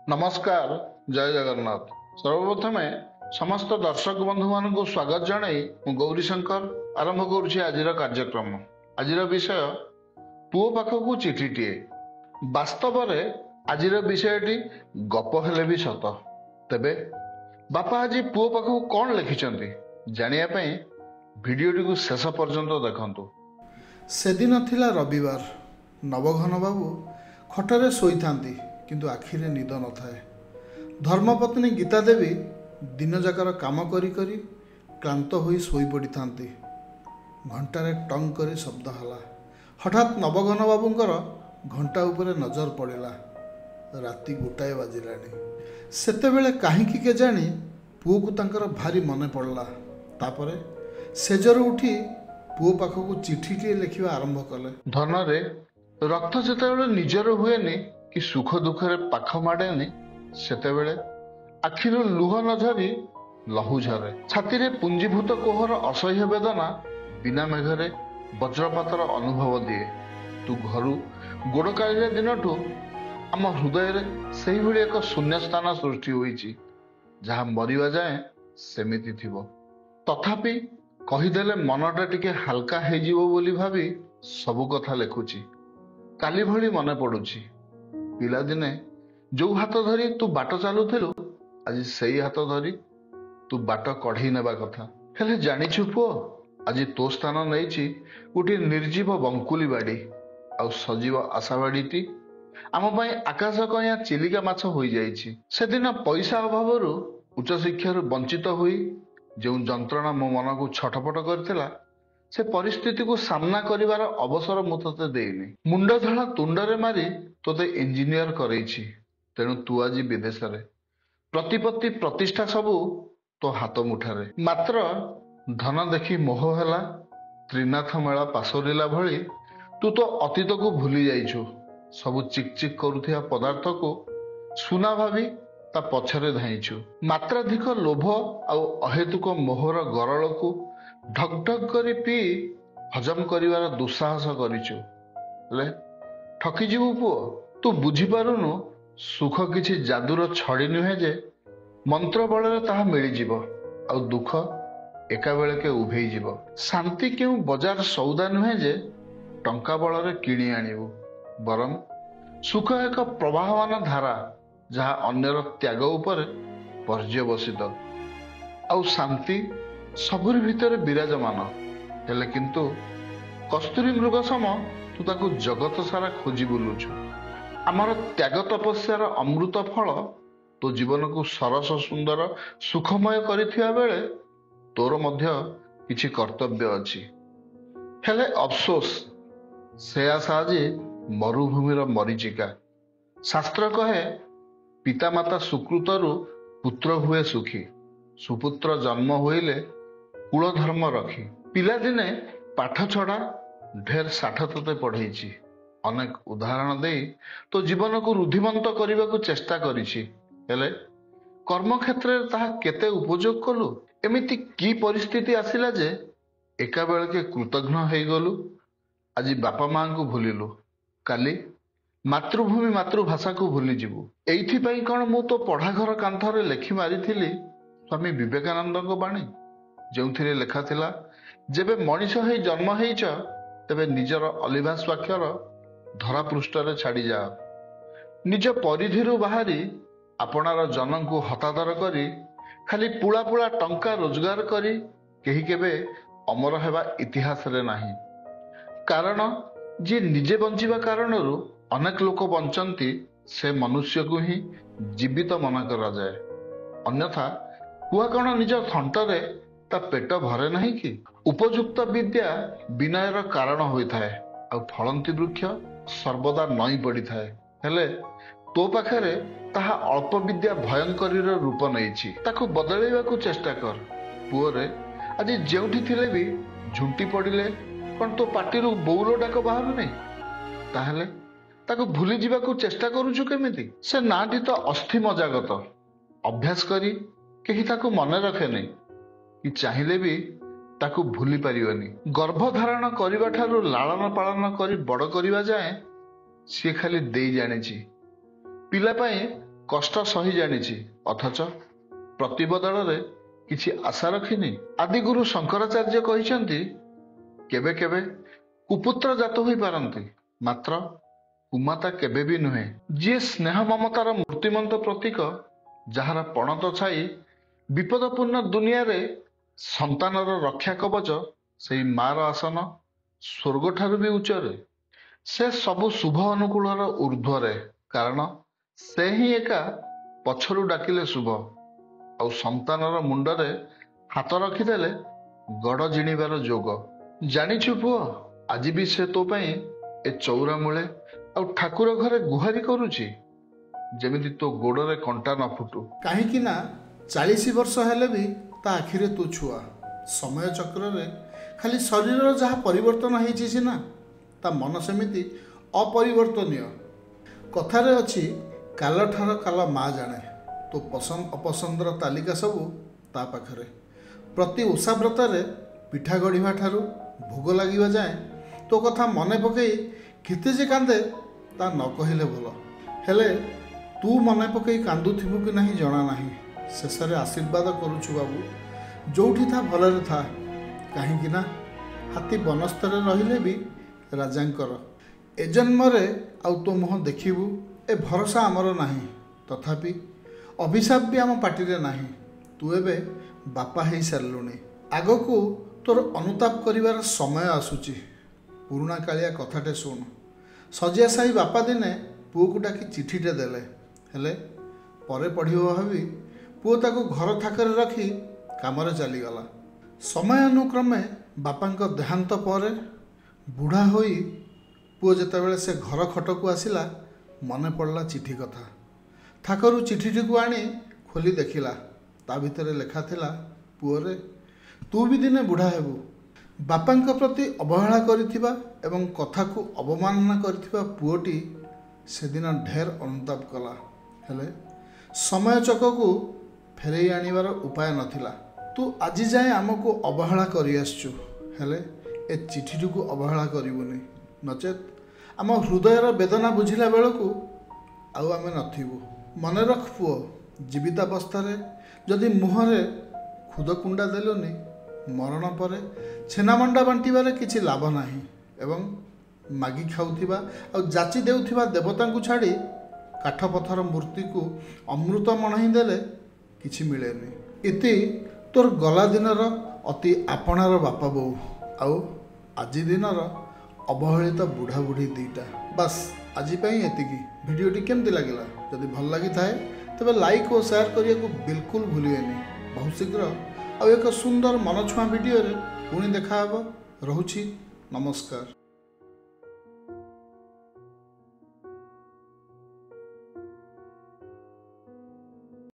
नमस्कार जय जगन्नाथ। सर्वप्रथमे समस्त दर्शक बंधु मान स्वागत जनाई गौरीशंकर आरंभ करुछि आजिर कार्यक्रम। आजिर विषय पुओ पाखकु चिठीटीए। वास्तव में आजिर विषयटी गप हेले भी सत। तेबे बापा आज पुओ पाखकु कौन लिखिछंती जानिया पई भिडियोटी को शेष पर्यंत देखंतु। सेदिन थिला रविवार। नवघन बाबू खटरे शोईथांती किंतु आखिरे निद न थाए। धर्मपत्नी गीता देवी दिन जाकर काम करी करी क्लांत होई शोई पड़ी थांती। घंटारे टंग करी शब्द हला। हठात नवघन बाबूंकर घंटा उपरे नजर पड़िला। राति गोटाए बाजिलानी। सेतेबेले काहींकी केजाणी पुओ को तांकर भारी मने पड़ला। तापरे सेजरू उठी पुओ पाखकु चिठीटीए लिखिबा आरंभ कले। धନରେ रक्त ଯେତେବେଳେ ନିଜର ହୁଏନି କି ସୁଖ ଦୁଃଖରେ ପାଖ ମାଡ଼େନି ସେତେବେଳେ ଆଖିରୁ ଲୁହ ନ ଝରି ଲହୁ ଝରେ। ଛାତିରେ ପୁଞ୍ଜୀଭୂତ କୋହର ଅସହ୍ୟ ବେଦନା ବିନା ମେଘରେ ବଜ୍ରପାତର ଅନୁଭବ ଦିଏ। ତୁ ଘରୁ ଗୋଡ଼ କାଢ଼ିଲା ଦିନଠୁ ଆମ ହୃଦୟରେ ସେହିଭଳି ଏକ ଶୂନ୍ୟସ୍ଥାନ ସୃଷ୍ଟି ହୋଇଛି ଯାହା ମରିବା ଯାଏଁ ସେମିତି ଥିବ। ତଥାପି କହିଦେଲେ ମନଟା ଟିକେ ହାଲକା ହେଇଯିବ ବୋଲି ଭାବି ସବୁ କଥା ଲେଖୁଛି। କାଲି ଭଳି ମନେ ପଡୁଛି ପିଲାଦିନେ ଯୋଉ ହାତ ଧରି ତୁ ବାଟ ଚାଲୁଥିଲୁ ଆଜି ସେଇ ହାତ ଧରି ତୁ ବାଟ କଢେଇ ନେବା କଥା। ହେଲେ ଜାଣିଛୁ ପୁଅ ଆଜି ତୋ ସ୍ଥାନ ନେଇଛି ଗୋଟିଏ ନିର୍ଜୀବ ବଙ୍କୁଲି ବାଡ଼ି ଆଉ ସଜୀବ ଆଶାବାଡ଼ିଟି ଆମ ପାଇଁ ଆକାଶ କଇଁଆ ଚିଲିକା ମାଛ ହୋଇଯାଇଛି। ସେଦିନ ପଇସା ଅଭାବରୁ ଉଚ୍ଚଶିକ୍ଷାରୁ ବଞ୍ଚିତ ହୋଇ ଯେଉଁ ଯନ୍ତ୍ରଣା ମୋ ମନକୁ ଛଟପଟ କରିଥିଲା ସେ ପରିସ୍ଥିତିକୁ ସାମ୍ନା କରିବାର ଅବସର ମୁଁ ତୋତେ ଦେଇନି। ମୁଣ୍ଡ ଧଳା ତୁଣ୍ଡରେ ମାରି ତୋତେ ଇଞ୍ଜିନିୟର କରେଇଛି। ତେଣୁ ତୁ ଆଜି ବିଦେଶରେ। ପ୍ରତିପତ୍ତି ପ୍ରତିଷ୍ଠା ସବୁ ତୋ ହାତ ମୁଠାରେ। ମାତ୍ର ଧନ ଦେଖି ମୋହ ହେଲା ତ୍ରିନାଥ ମେଳା ପାସୋରିଲା ଭଳି ତୁ ତୋ ଅତୀତକୁ ଭୁଲି ଯାଇଛୁ। ସବୁ ଚିକ୍ ଚିକ୍ କରୁଥିବା ପଦାର୍ଥକୁ ସୁନା ଭାବି ତା ପଛରେ ଧାଇଁଛୁ। ମାତ୍ରାଧିକ ଲୋଭ ଆଉ ଅହେତୁକ ମୋହର ଗରଳକୁ ଢକ୍ ଢକ୍ କରି ପିଇ ହଜମ କରିବାର ଦୁଃସାହସ କରିଛୁ। ହେଲେ ଠକିଯିବୁ ପୁଅ। ତୁ ବୁଝିପାରୁନୁ ସୁଖ କିଛି ଯାଦୁର ଛଡ଼ି ନୁହେଁ ଯେ ମନ୍ତ୍ର ବଳରେ ତାହା ମିଳିଯିବ ଆଉ ଦୁଃଖ ଏକାବେଳକେ ଉଭେଇଯିବ। ଶାନ୍ତି କେଉଁ ବଜାର ସଉଦା ନୁହେଁ ଯେ ଟଙ୍କା ବଳରେ କିଣି ଆଣିବୁ। ବରଂ ସୁଖ ଏକ ପ୍ରବାହମାନ ଧାରା ଯାହା ଅନ୍ୟର ତ୍ୟାଗ ଉପରେ ପର୍ଯ୍ୟବସିତ। ଆଉ ଶାନ୍ତି ସବୁରି ଭିତରେ ବିରାଜମାନ। ହେଲେ କିନ୍ତୁ କସ୍ତୁରୀ ମୃଗ ସମ ତୁ ତାକୁ ଜଗତ ସାରା ଖୋଜି ବୁଲୁଛୁ। ଆମର ତ୍ୟାଗ ତପସ୍ୟାର ଅମୃତ ଫଳ ତୋ ଜୀବନକୁ ସରସ ସୁନ୍ଦର ସୁଖମୟ କରିଥିବା ବେଳେ ତୋର ମଧ୍ୟ କିଛି କର୍ତ୍ତବ୍ୟ ଅଛି। ହେଲେ ଅଫସୋସ ସେ ଆଶା ଆଜି ମରୁଭୂମିର ମରିଚିକା। ଶାସ୍ତ୍ର କହେ ପିତାମାତା ସୁକୃତରୁ ପୁତ୍ର ହୁଏ ସୁଖୀ। ସୁପୁତ୍ର ଜନ୍ମ ହୋଇଲେ କୁଳ ଧର୍ମ ରଖି। ପିଲାଦିନେ ପାଠ ଛଡ଼ା ଢେର ସାଠ ତୋତେ ପଢ଼େଇଛି। ଅନେକ ଉଦାହରଣ ଦେଇ ତୋ ଜୀବନକୁ ରୁଦ୍ଧିମନ୍ତ କରିବାକୁ ଚେଷ୍ଟା କରିଛି। ହେଲେ କର୍ମକ୍ଷେତ୍ରରେ ତାହା କେତେ ଉପଯୋଗ କଲୁ? ଏମିତି କି ପରିସ୍ଥିତି ଆସିଲା ଯେ ଏକାବେଳକେ କୃତଘ୍ନ ହେଇଗଲୁ? ଆଜି ବାପା ମାଙ୍କୁ ଭୁଲିଲୁ, କାଲି ମାତୃଭୂମି ମାତୃଭାଷାକୁ ଭୁଲିଯିବୁ। ଏଇଥିପାଇଁ କ'ଣ ମୁଁ ତୋ ପଢ଼ାଘର କାନ୍ଥରେ ଲେଖି ମାରିଥିଲି ସ୍ୱାମୀ ବିବେକାନନ୍ଦଙ୍କ ବାଣୀ, ଯେଉଁଥିରେ ଲେଖା ଥିଲା ଯେବେ ମଣିଷ ହେଇ ଜନ୍ମ ହେଇଛ ତେବେ ନିଜର ଅଲିଭା ସ୍ୱାକ୍ଷର ଧରାପୃଷ୍ଠରେ ଛାଡ଼ିଯାଅ। ନିଜ ପରିଧିରୁ ବାହାରି ଆପଣାର ଜନଙ୍କୁ ହତାଦର କରି ଖାଲି ପୁଳା ପୁଳା ଟଙ୍କା ରୋଜଗାର କରି କେହି କେବେ ଅମର ହେବା ଇତିହାସରେ ନାହିଁ। କାରଣ ଯିଏ ନିଜେ ବଞ୍ଚିବା କାରଣରୁ ଅନେକ ଲୋକ ବଞ୍ଚନ୍ତି ସେ ମନୁଷ୍ୟକୁ ହିଁ ଜୀବିତ ମନେ କରାଯାଏ। ଅନ୍ୟଥା କୁହା କ'ଣ ନିଜ ଥଣ୍ଟରେ ତା ପେଟ ଭରେ ନାହିଁ କି? ଉପଯୁକ୍ତ ବିଦ୍ୟା ବିନୟର କାରଣ ହୋଇଥାଏ ଆଉ ଫଳନ୍ତି ବୃକ୍ଷ ସର୍ବଦା ନଇଁ ପଡ଼ିଥାଏ। ହେଲେ ତୋ ପାଖରେ ତାହା ଅଳ୍ପ ବିଦ୍ୟା ଭୟଙ୍କରୀର ରୂପ ନେଇଛି। ତାକୁ ବଦଳାଇବାକୁ ଚେଷ୍ଟା କର। ପୁଅରେ ଆଜି ଯେଉଁଠି ଥିଲେ ବି ଝୁଣ୍ଟି ପଡ଼ିଲେ କ'ଣ ତୋ ପାଟିରୁ ବଉଳ ଡାକ ବାହାରୁନି? ତାହେଲେ ତାକୁ ଭୁଲି ଯିବାକୁ ଚେଷ୍ଟା କରୁଛୁ କେମିତି? ସେ ନାଁଟି ତ ଅସ୍ଥି ମଜାଗତ। ଅଭ୍ୟାସ କରି କେହି ତାକୁ ମନେ ରଖେନି କି ଚାହିଁଲେ ବି ତାକୁ ଭୁଲି ପାରିବନି। ଗର୍ଭଧାରଣ କରିବା ଠାରୁ ଲାଳନ ପାଳନ କରି ବଡ଼ କରିବା ଯାଏଁ ସିଏ ଖାଲି ଦେଇ ଜାଣିଛି। ପିଲା ପାଇଁ କଷ୍ଟ ସହି ଜାଣିଛି, ଅଥଚ ପ୍ରତିବଦଳରେ କିଛି ଆଶା ରଖିନି। ଆଦିଗୁରୁ ଶଙ୍କରାଚାର୍ଯ୍ୟ କହିଛନ୍ତି, କେବେ କେବେ କୁପୁତ୍ର ଜାତ ହୋଇପାରନ୍ତି, ମାତ୍ର କୁମାତା କେବେ ବି ନୁହେଁ। ଯିଏ ସ୍ନେହ ମମତାର ମୂର୍ତ୍ତିମନ୍ତ ପ୍ରତୀକ, ଯାହାର ପଣତ ଛାଇ ବିପଦପୂର୍ଣ୍ଣ ଦୁନିଆରେ ସନ୍ତାନର ରକ୍ଷା କବଚ, ସେଇ ମାର ଆସନ ସ୍ୱର୍ଗଠାରୁ ବି ଉଚ୍ଚରେ। ସେ ସବୁ ଶୁଭ ଅନୁକୂଳର ଊର୍ଦ୍ଧ୍ୱରେ, କାରଣ ସେ ହିଁ ଏକା ପଛରୁ ଡାକିଲେ ଶୁଭ, ଆଉ ସନ୍ତାନର ମୁଣ୍ଡରେ ହାତ ରଖିଦେଲେ ଗଡ଼ ଜିଣିବାର ଯୋଗ। ଜାଣିଛୁ ପୁଅ, ଆଜି ବି ସେ ତୋ ପାଇଁ ଏ ଚଉରା ମୂଳେ ଆଉ ଠାକୁର ଘରେ ଗୁହାରି କରୁଛି, ଯେମିତି ତୋ ଗୋଡ଼ରେ କଣ୍ଟା ନ ଫୁଟୁ। କାହିଁକି ନା 40 ବର୍ଷ ହେଲେ ବି ତା ଆଖିରେ ତୁ ଛୁଆ। ସମୟ ଚକ୍ରରେ ଖାଲି ଶରୀରର ଯାହା ପରିବର୍ତ୍ତନ ହେଇଛି ସିନା, ତା ମନ ସେମିତି ଅପରିବର୍ତ୍ତନୀୟ। କଥାରେ ଅଛି, କାଲଠାର କାଲ ମା ଜାଣେ। ତୋ ପସନ୍ଦ ଅପସନ୍ଦର ତାଲିକା ସବୁ ତା ପାଖରେ। ପ୍ରତି ଓଷାବ୍ରତରେ ପିଠା ଗଢ଼ିବା ଠାରୁ ଭୋଗ ଲାଗିବା ଯାଏଁ ତୋ କଥା ମନେ ପକାଇ କେତେ ଯେ କାନ୍ଦେ ତା ନ କହିଲେ ଭଲ। ହେଲେ ତୁ ମନେ ପକାଇ କାନ୍ଦୁଥିବୁ କି ନାହିଁ ଜଣା ନାହିଁ। ଶେଷରେ ଆଶୀର୍ବାଦ କରୁଛୁ, ବାବୁ ଯେଉଁଠି ଥା ଭଲରେ ଥା। କାହିଁକି ନା ହାତୀ ବନସ୍ତରେ ରହିଲେ ବି ରାଜାଙ୍କର। ଏ ଜନ୍ମରେ ଆଉ ତୋ ମୁହଁ ଦେଖିବୁ ଏ ଭରସା ଆମର ନାହିଁ। ତଥାପି ଅଭିଶାପ ବି ଆମ ପାଟିରେ ନାହିଁ। ତୁ ଏବେ ବାପା ହେଇସାରିଲୁଣି। ଆଗକୁ ତୋର ଅନୁତାପ କରିବାର ସମୟ ଆସୁଛି। ପୁରୁଣା କାଳିଆ କଥାଟେ ଶୁଣ। ଶଯ୍ୟା ସାହି ବାପା ଦିନେ ପୁଅକୁ ଡାକି ଚିଠିଟେ ଦେଲେ, ହେଲେ ପରେ ପଢ଼ିବ ଭାବି ପୁଅ ତାକୁ ଘର ଥାକରେ ରଖି କାମରେ ଚାଲିଗଲା। ସମୟାନୁକ୍ରମେ ବାପାଙ୍କ ଦେହାନ୍ତ ପରେ ବୁଢ଼ା ହୋଇ ପୁଅ ଯେତେବେଳେ ସେ ଘର ଖଟକୁ ଆସିଲା, ମନେ ପଡ଼ିଲା ଚିଠି କଥା। ଥାକରୁ ଚିଠିଟିକୁ ଆଣି ଖୋଲି ଦେଖିଲା। ତା ଭିତରେ ଲେଖା ଥିଲା, ପୁଅରେ ତୁ ବି ଦିନେ ବୁଢ଼ା ହେବୁ। ବାପାଙ୍କ ପ୍ରତି ଅବହେଳା କରିଥିବା ଏବଂ କଥାକୁ ଅବମାନନା କରିଥିବା ପୁଅଟି ସେଦିନ ଢେର ଅନୁତାପ କଲା। ହେଲେ ସମୟ ଚକକୁ ଫେରେଇ ଆଣିବାର ଉପାୟ ନଥିଲା। ତୁ ଆଜି ଯାଏଁ ଆମକୁ ଅବହେଳା କରିଆସିଛୁ, ହେଲେ ଏ ଚିଠିଟିକୁ ଅବହେଳା କରିବୁନି, ନଚେତ୍ ଆମ ହୃଦୟର ବେଦନା ବୁଝିଲା ବେଳକୁ ଆଉ ଆମେ ନଥିବୁ। ମନେ ରଖ ପୁଅ, ଜୀବିତାବସ୍ଥାରେ ଯଦି ମୁହଁରେ ଖୁଦକୁଣ୍ଡା ଦେଲୁନି, ମରଣ ପରେ ଛେନାମଣ୍ଡା ବାଣ୍ଟିବାରେ କିଛି ଲାଭ ନାହିଁ। ଏବଂ ମାଗି ଖାଉଥିବା ଆଉ ଯାଚି ଦେଉଥିବା ଦେବତାଙ୍କୁ ଛାଡ଼ି କାଠ ପଥର ମୂର୍ତ୍ତିକୁ ଅମୃତ ମଣହି ଦେଲେ କିଛି ମିଳେନି। ଇତି ତୋର ଗଲା ଦିନର ଅତି ଆପଣାର ବାପା ବୋଉ ଆଉ ଆଜି ଦିନର ଅବହେଳିତ ବୁଢ଼ା ବୁଢ଼ୀ ଦୁଇଟା। ବାସ୍ ଆଜି ପାଇଁ ଏତିକି। ଭିଡ଼ିଓଟି କେମିତି ଲାଗିଲା? ଯଦି ଭଲ ଲାଗିଥାଏ ତେବେ ଲାଇକ୍ ଓ ସେୟାର କରିବାକୁ ବିଲକୁଲ ଭୁଲିବେନି। ବହୁତ ଶୀଘ୍ର ଆଉ ଏକ ସୁନ୍ଦର ମନଛୁଆଁ ଭିଡ଼ିଓରେ ପୁଣି ଦେଖା ହେବ। ରହୁଛି, ନମସ୍କାର।